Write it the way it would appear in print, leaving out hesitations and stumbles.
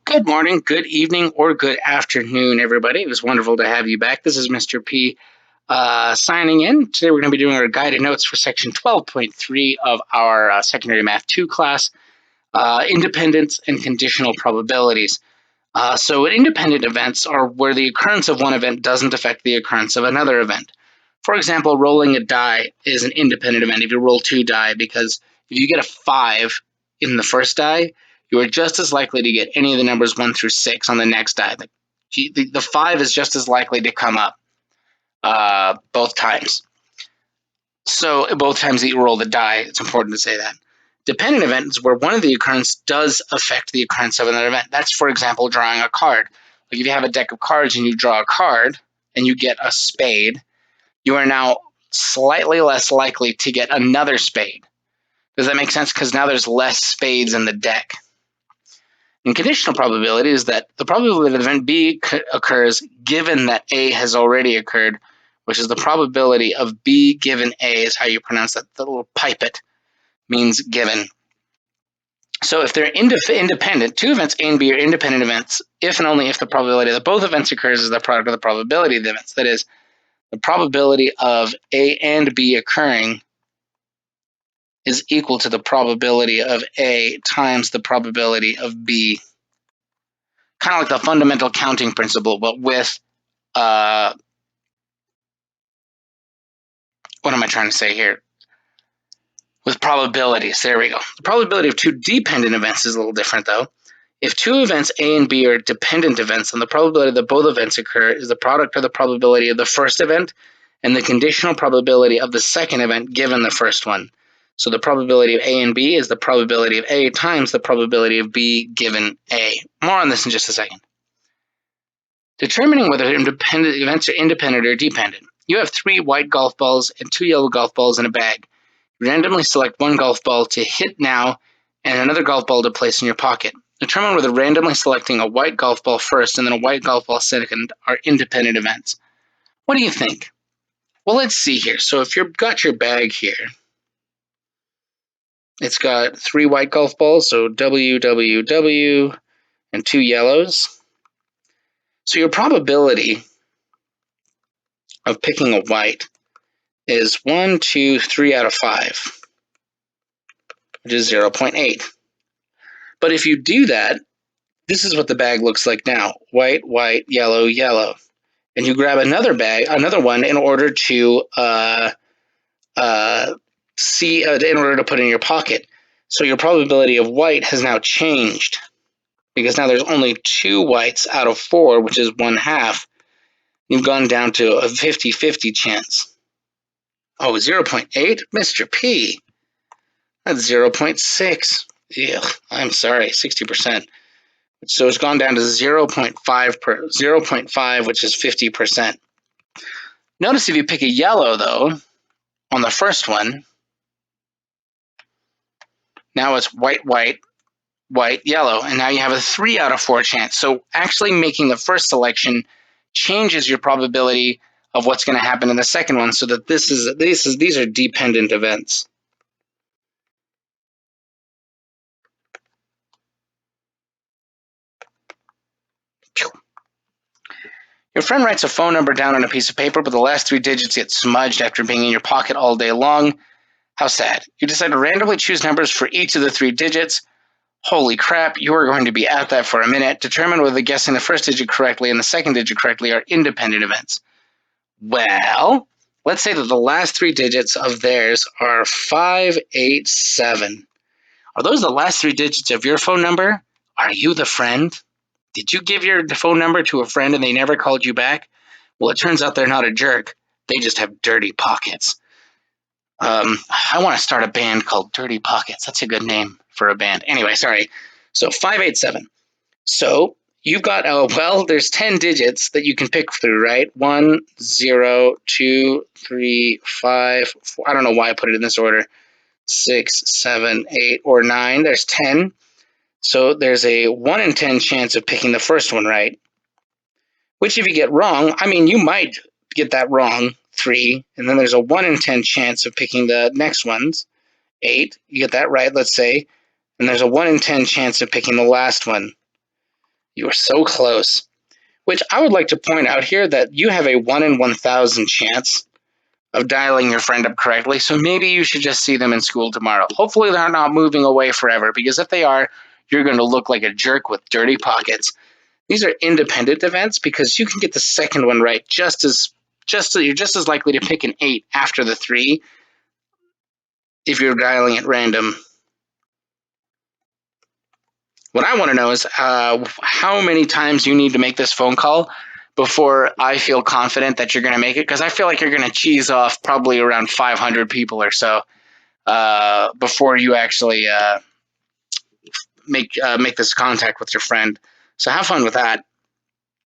Good morning, good evening, or good afternoon, everybody. It was wonderful to have you back. This is Mr. P signing in. Today we're going to be doing our guided notes for section 12.3 of our secondary math 2 class, independence and conditional probabilities. So independent events are where the occurrence of one event doesn't affect the occurrence of another event. For example, rolling a die is an independent event if you roll 2 die, because if you get a 5 in the first die, you are just as likely to get any of the numbers 1 through 6 on the next die. The 5 is just as likely to come up both times. So both times that you roll the die, it's important to say that. Dependent event is where one of the occurrence does affect the occurrence of another event. That's, for example, drawing a card. Like if you have a deck of cards and you draw a card and you get a spade, you are now slightly less likely to get another spade. Does that make sense? Because now there's less spades in the deck. And conditional probability is that the probability that event B occurs given that A has already occurred, which is the probability of B given A is how you pronounce that. The little pipet means given. So if they're independent, two events A and B are independent events if and only if the probability that both events occurs is the product of the probability of the events. That is, the probability of A and B occurring is equal to the probability of A times the probability of B. Kind of like the fundamental counting principle, but with, what am I trying to say here? With probabilities, there we go. The probability of two dependent events is a little different though. If two events A and B are dependent events, then the probability that both events occur is the product of the probability of the first event and the conditional probability of the second event given the first one. So the probability of A and B is the probability of A times the probability of B given A. More on this in just a second. Determining whether independent events are independent or dependent. You have 3 white golf balls and 2 yellow golf balls in a bag. Randomly select one golf ball to hit now and another golf ball to place in your pocket. Determine whether randomly selecting a white golf ball first and then a white golf ball second are independent events. What do you think? Well, let's see here. So if you've got your bag here, it's got 3 white golf balls, so W, W, W, and 2 yellows. So your probability of picking a white is 1, 2, 3 out of 5, which is 0.8. But if you do that, this is what the bag looks like now. White, white, yellow, yellow. And you grab another one in order to in order to put in your pocket. So your probability of white has now changed because now there's only 2 whites out of 4, which is 1/2. You've gone down to a 50-50 chance. Oh, 0.8? Mr. P. That's 0.6. Ew, I'm sorry, 60%. So it's gone down to 0.5, which is 50%. Notice if you pick a yellow, though, on the first one, now it's white, white, white, yellow, and now you have a 3 out of 4 chance. So actually making the first selection changes your probability of what's going to happen in the second one, so that these are dependent events. Your friend writes a phone number down on a piece of paper, but the last 3 digits get smudged after being in your pocket all day long. How sad. You decide to randomly choose numbers for each of the 3 digits. Holy crap, you are going to be at that for a minute. Determine whether guessing the first digit correctly and the second digit correctly are independent events. Well, let's say that the last 3 digits of theirs are 587. Are those the last 3 digits of your phone number? Are you the friend? Did you give your phone number to a friend and they never called you back? Well, it turns out they're not a jerk. They just have dirty pockets. I want to start a band called Dirty Pockets. That's a good name for a band. Anyway, sorry. So 587. So you've got, there's 10 digits that you can pick through, right? 1, 0, 2, 3, 5, 4. I don't know why I put it in this order. 6, 7, 8, or 9. There's 10. So there's a 1 in 10 chance of picking the first one right. Which if you get wrong, I mean, you might get that wrong, 3, and then there's a 1 in 10 chance of picking the next ones, 8. You get that right, let's say, and there's a 1 in 10 chance of picking the last one. You are so close. Which I would like to point out here that you have a 1 in 1,000 chance of dialing your friend up correctly, so maybe you should just see them in school tomorrow. Hopefully they're not moving away forever, because if they are, you're going to look like a jerk with dirty pockets. These are independent events because you can get the second one right you're just as likely to pick an 8 after the 3 if you're dialing at random. What I want to know is how many times you need to make this phone call before I feel confident that you're going to make it, because I feel like you're going to cheese off probably around 500 people or so before you actually make this contact with your friend. So have fun with that.